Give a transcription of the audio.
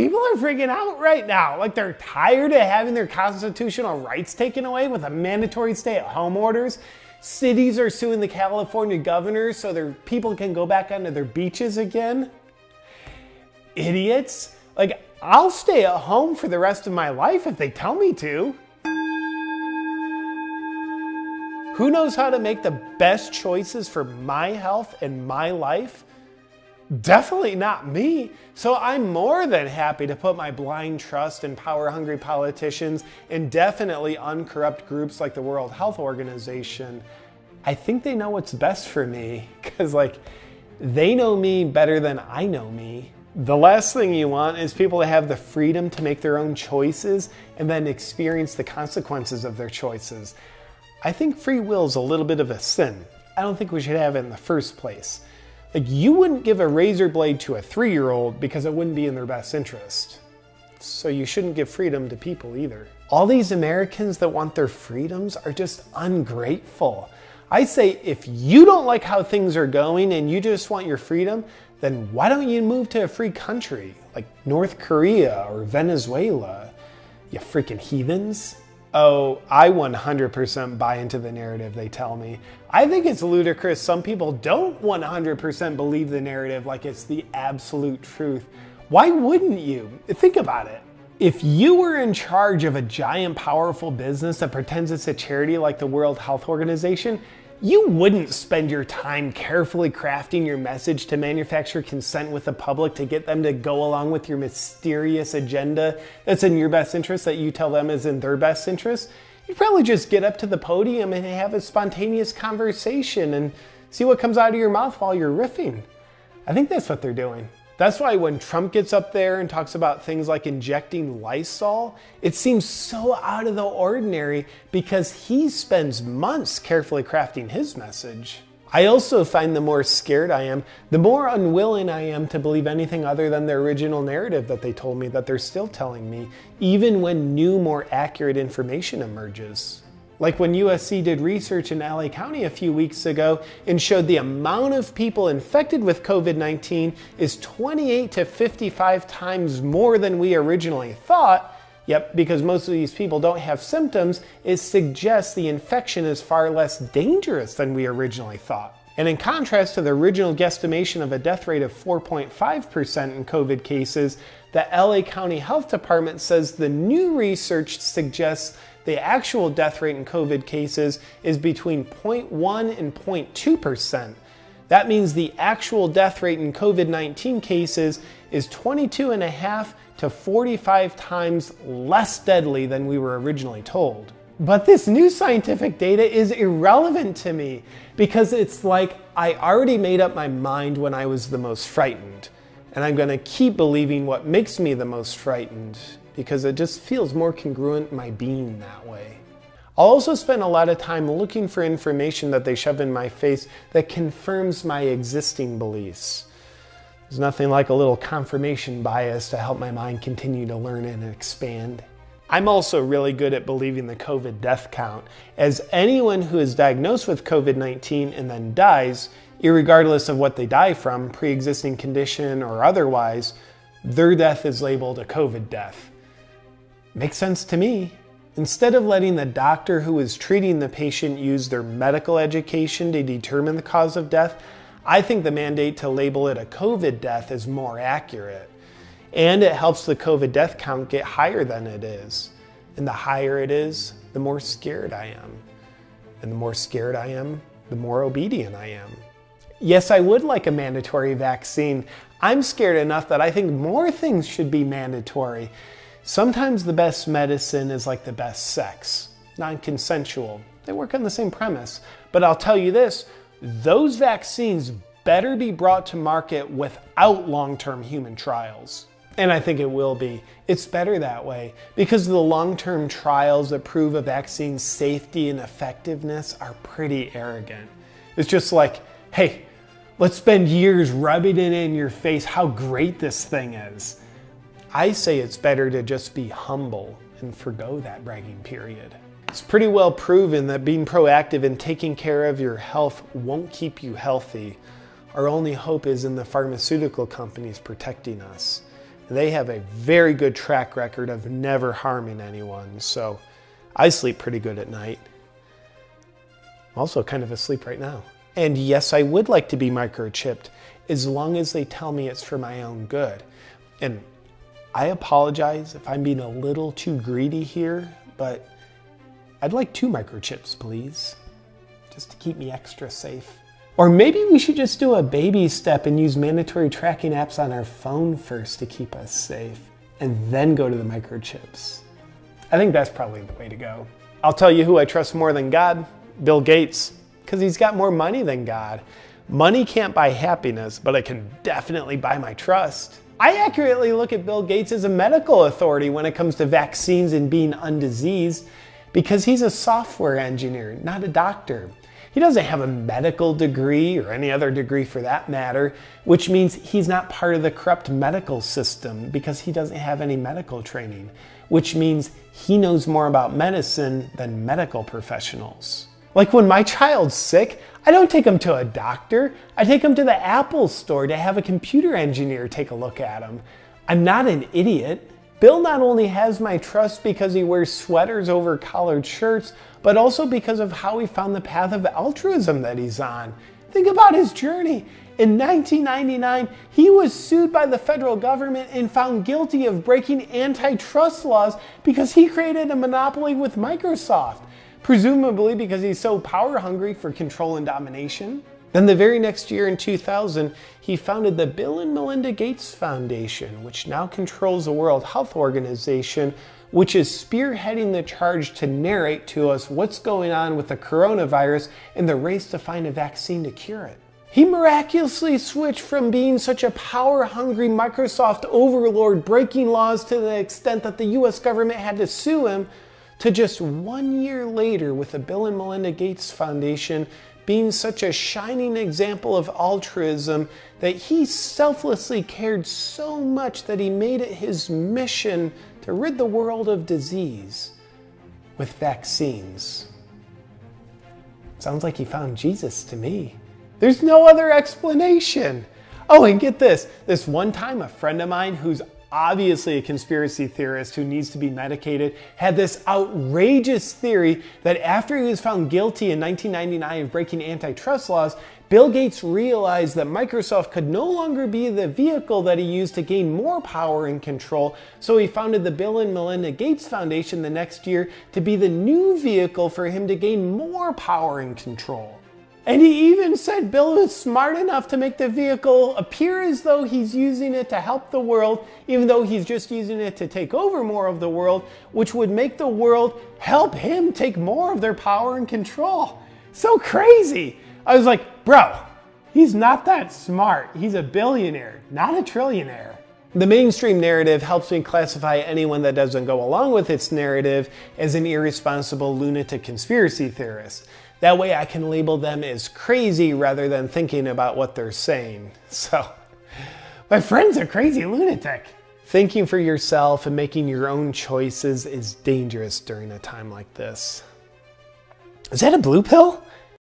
People are freaking out right now. Like, they're tired of having their constitutional rights taken away with a mandatory stay-at-home orders. Cities are suing the California governor so their people can go back onto their beaches again. Idiots. Like, I'll stay at home for the rest of my life if they tell me to. Who knows how to make the best choices for my health and my life? Definitely not me. So I'm more than happy to put my blind trust in power-hungry politicians and definitely uncorrupt groups like the World Health Organization. I think they know what's best for me because, like, they know me better than I know me. The last thing you want is people to have the freedom to make their own choices and then experience the consequences of their choices. I think free will is a little bit of a sin. I don't think we should have it in the first place. Like, you wouldn't give a razor blade to a 3-year-old because it wouldn't be in their best interest. So you shouldn't give freedom to people either. All these Americans that want their freedoms are just ungrateful. I say, if you don't like how things are going and you just want your freedom, then why don't you move to a free country like North Korea or Venezuela, you freaking heathens? Oh, I 100% buy into the narrative they tell me. I think it's ludicrous some people don't 100% believe the narrative like it's the absolute truth. Why wouldn't you? Think about it. If you were in charge of a giant, powerful business that pretends it's a charity like the World Health Organization, you wouldn't spend your time carefully crafting your message to manufacture consent with the public to get them to go along with your mysterious agenda that's in your best interest that you tell them is in their best interest. You'd probably just get up to the podium and have a spontaneous conversation and see what comes out of your mouth while you're riffing. I think that's what they're doing. That's why when Trump gets up there and talks about things like injecting Lysol, it seems so out of the ordinary because he spends months carefully crafting his message. I also find the more scared I am, the more unwilling I am to believe anything other than the original narrative that they told me that they're still telling me, even when new, more accurate information emerges. Like when USC did research in LA County a few weeks ago and showed the amount of people infected with COVID-19 is 28 to 55 times more than we originally thought. Yep, because most of these people don't have symptoms, it suggests the infection is far less dangerous than we originally thought. And in contrast to the original guesstimation of a death rate of 4.5% in COVID cases, the LA County Health Department says the new research suggests the actual death rate in COVID cases is between 0.1 and 0.2%. That means the actual death rate in COVID-19 cases is 22.5 to 45 times less deadly than we were originally told. But this new scientific data is irrelevant to me because it's like I already made up my mind when I was the most frightened. And I'm going to keep believing what makes me the most frightened because it just feels more congruent in my being that way. I'll also spend a lot of time looking for information that they shove in my face that confirms my existing beliefs. There's nothing like a little confirmation bias to help my mind continue to learn and expand. I'm also really good at believing the COVID death count, as anyone who is diagnosed with COVID-19 and then dies, irregardless of what they die from, pre-existing condition or otherwise, their death is labeled a COVID death. Makes sense to me. Instead of letting the doctor who is treating the patient use their medical education to determine the cause of death, I think the mandate to label it a COVID death is more accurate. And it helps the COVID death count get higher than it is. And the higher it is, the more scared I am. And the more scared I am, the more obedient I am. Yes, I would like a mandatory vaccine. I'm scared enough that I think more things should be mandatory. Sometimes the best medicine is like the best sex, non-consensual. They work on the same premise. But I'll tell you this, those vaccines better be brought to market without long-term human trials. And I think it will be. It's better that way because the long-term trials that prove a vaccine's safety and effectiveness are pretty arrogant. It's just like, hey, let's spend years rubbing it in your face how great this thing is. I say it's better to just be humble and forgo that bragging period. It's pretty well proven that being proactive and taking care of your health won't keep you healthy. Our only hope is in the pharmaceutical companies protecting us. they have a very good track record of never harming anyone. So I sleep pretty good at night. I'm also kind of asleep right now. And yes, I would like to be microchipped as long as they tell me it's for my own good. And I apologize if I'm being a little too greedy here, but I'd like 2 microchips, please, just to keep me extra safe. Or maybe we should just do a baby step and use mandatory tracking apps on our phone first to keep us safe, and then go to the microchips. I think that's probably the way to go. I'll tell you who I trust more than God, Bill Gates, because he's got more money than God. Money can't buy happiness, but it can definitely buy my trust. I accurately look at Bill Gates as a medical authority when it comes to vaccines and being undiseased, because he's a software engineer, not a doctor. He doesn't have a medical degree or any other degree for that matter, which means he's not part of the corrupt medical system because he doesn't have any medical training, which means he knows more about medicine than medical professionals. Like when my child's sick, I don't take him to a doctor. I take him to the Apple store to have a computer engineer take a look at him. I'm not an idiot. Bill not only has my trust because he wears sweaters over collared shirts, but also because of how he found the path of altruism that he's on. Think about his journey. In 1999, he was sued by the federal government and found guilty of breaking antitrust laws because he created a monopoly with Microsoft, presumably because he's so power hungry for control and domination. Then the very next year in 2000, he founded the Bill and Melinda Gates Foundation, which now controls the World Health Organization, which is spearheading the charge to narrate to us what's going on with the coronavirus and the race to find a vaccine to cure it. He miraculously switched from being such a power-hungry Microsoft overlord breaking laws to the extent that the US government had to sue him, to just 1 year later with the Bill and Melinda Gates Foundation being such a shining example of altruism that he selflessly cared so much that he made it his mission to rid the world of disease with vaccines. Sounds like he found Jesus to me. There's no other explanation. Oh, and get this. This one time, a friend of mine who's obviously a conspiracy theorist who needs to be medicated had this outrageous theory that after he was found guilty in 1999 of breaking antitrust laws, Bill Gates realized that Microsoft could no longer be the vehicle that he used to gain more power and control, so he founded the Bill and Melinda Gates Foundation the next year to be the new vehicle for him to gain more power and control. And he even said Bill is smart enough to make the vehicle appear as though he's using it to help the world, even though he's just using it to take over more of the world, which would make the world help him take more of their power and control. So crazy. I was like, bro, he's not that smart. He's a billionaire, not a trillionaire. The mainstream narrative helps me classify anyone that doesn't go along with its narrative as an irresponsible lunatic conspiracy theorist. That way I can label them as crazy rather than thinking about what they're saying. So, my friend's a crazy lunatic. Thinking for yourself and making your own choices is dangerous during a time like this. Is that a blue pill?